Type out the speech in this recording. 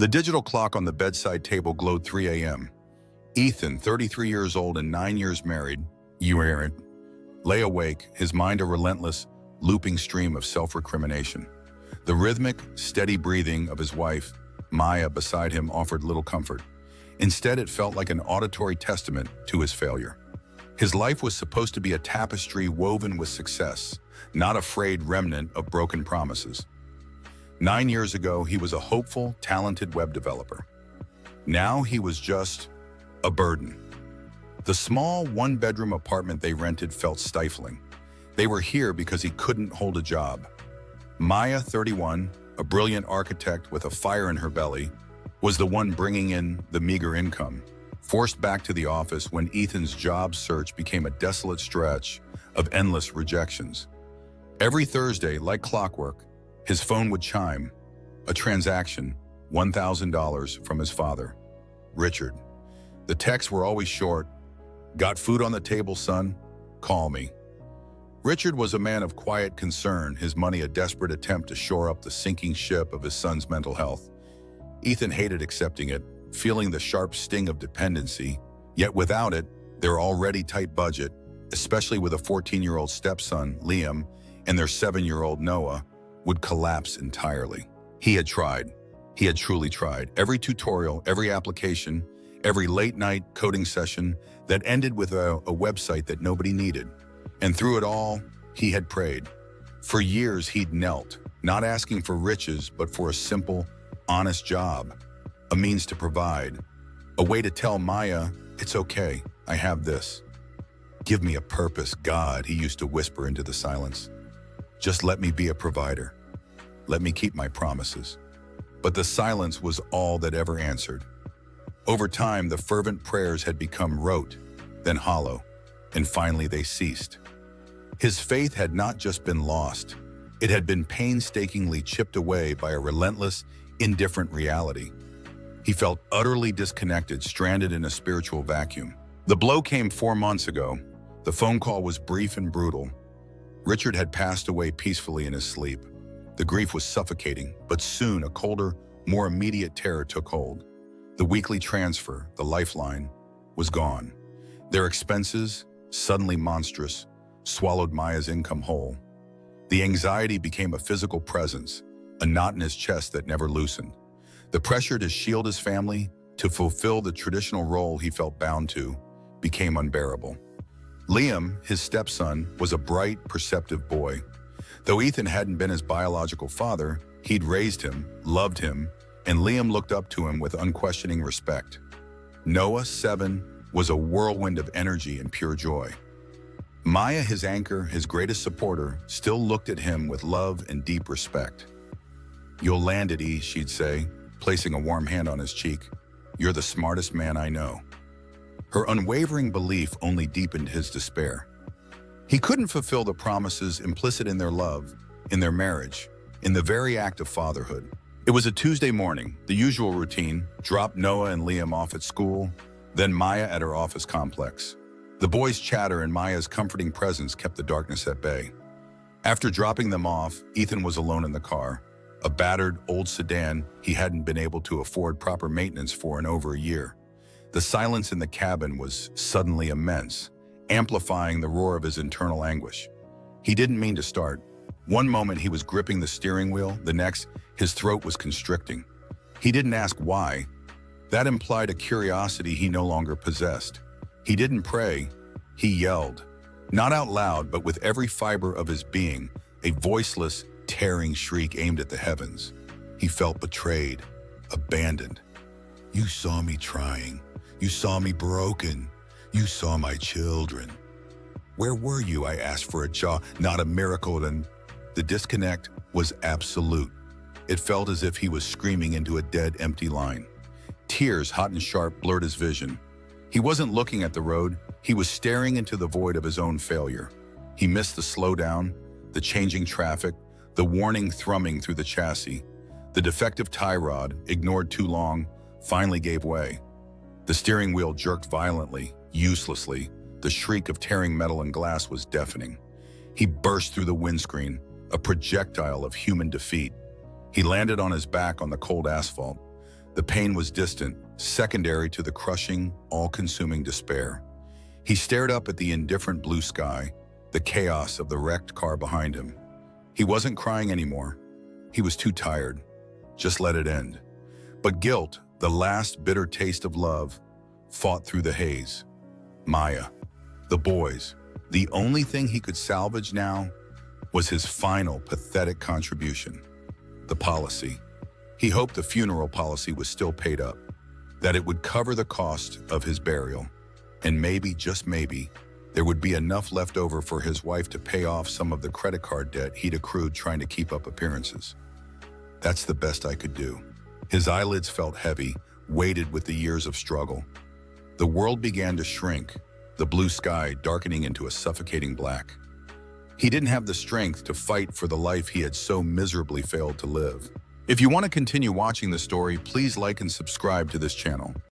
The digital clock on the bedside table glowed 3 a.m. Ethan, 33 years old and 9 years married, lay awake, his mind a relentless, looping stream of self-recrimination. The rhythmic, steady breathing of his wife, Maya, beside him offered little comfort. Instead, it felt like an auditory testament to his failure. His life was supposed to be a tapestry woven with success, not a frayed remnant of broken promises. 9 years ago, he was a hopeful, talented web developer. Now he was just a burden. The small one-bedroom apartment they rented felt stifling. They were here because he couldn't hold a job. Maya, 31, a brilliant architect with a fire in her belly, was the one bringing in the meager income, forced back to the office when Ethan's job search became a desolate stretch of endless rejections. Every Thursday, like clockwork, his phone would chime. A transaction, $1,000 from his father, Richard. The texts were always short. "Got food on the table, son? Call me." Richard was a man of quiet concern, his money a desperate attempt to shore up the sinking ship of his son's mental health. Ethan hated accepting it, feeling the sharp sting of dependency, yet without it, their already tight budget, especially with a 14-year-old stepson, Liam, and their 7-year-old Noah, would collapse entirely. He had tried. He had truly tried. Every tutorial, every application, every late-night coding session that ended with a website that nobody needed. And through it all, he had prayed. For years, he'd knelt, not asking for riches, but for a simple, honest job, a means to provide, a way to tell Maya, "It's okay, I have this." "Give me a purpose, God," he used to whisper into the silence. "Just let me be a provider. Let me keep my promises." But the silence was all that ever answered. Over time, the fervent prayers had become rote, then hollow, and finally they ceased. His faith had not just been lost, it had been painstakingly chipped away by a relentless, indifferent reality. He felt utterly disconnected, stranded in a spiritual vacuum. The blow came 4 months ago. The phone call was brief and brutal. Richard had passed away peacefully in his sleep. The grief was suffocating, but soon a colder, more immediate terror took hold. The weekly transfer, the lifeline, was gone. Their expenses, suddenly monstrous, swallowed Maya's income whole. The anxiety became a physical presence, a knot in his chest that never loosened. The pressure to shield his family, to fulfill the traditional role he felt bound to, became unbearable. Liam, his stepson, was a bright, perceptive boy. Though Ethan hadn't been his biological father, he'd raised him, loved him, and Liam looked up to him with unquestioning respect. Noah, 7, was a whirlwind of energy and pure joy. Maya, his anchor, his greatest supporter, still looked at him with love and deep respect. "You'll land it, E," she'd say, placing a warm hand on his cheek. "You're the smartest man I know." Her unwavering belief only deepened his despair. He couldn't fulfill the promises implicit in their love, in their marriage, in the very act of fatherhood. It was a Tuesday morning, the usual routine: drop Noah and Liam off at school, then Maya at her office complex. The boys' chatter and Maya's comforting presence kept the darkness at bay. After dropping them off, Ethan was alone in the car, a battered, old sedan he hadn't been able to afford proper maintenance for in over a year. The silence in the cabin was suddenly immense, amplifying the roar of his internal anguish. He didn't mean to start. One moment he was gripping the steering wheel, the next, his throat was constricting. He didn't ask why. That implied a curiosity he no longer possessed. He didn't pray, he yelled. Not out loud, but with every fiber of his being, a voiceless, tearing shriek aimed at the heavens. He felt betrayed, abandoned. "You saw me trying. You saw me broken. You saw my children. Where were you? I asked for a job, not a miracle." And the disconnect was absolute. It felt as if he was screaming into a dead, empty line. Tears, hot and sharp, blurred his vision. He wasn't looking at the road. He was staring into the void of his own failure. He missed the slowdown, the changing traffic, the warning thrumming through the chassis. The defective tie rod, ignored too long, finally gave way. The steering wheel jerked violently, uselessly. The shriek of tearing metal and glass was deafening. He burst through the windscreen, a projectile of human defeat. He landed on his back on the cold asphalt. The pain was distant, secondary to the crushing, all-consuming despair. He stared up at the indifferent blue sky, the chaos of the wrecked car behind him. He wasn't crying anymore. He was too tired. Just let it end. But guilt, the last bitter taste of love, fought through the haze. Maya, the boys, the only thing he could salvage now was his final pathetic contribution, the policy. He hoped the funeral policy was still paid up, that it would cover the cost of his burial, and maybe, just maybe, there would be enough left over for his wife to pay off some of the credit card debt he'd accrued trying to keep up appearances. That's the best I could do. His eyelids felt heavy, weighted with the years of struggle. The world began to shrink, the blue sky darkening into a suffocating black. He didn't have the strength to fight for the life he had so miserably failed to live. If you want to continue watching the story, please like and subscribe to this channel.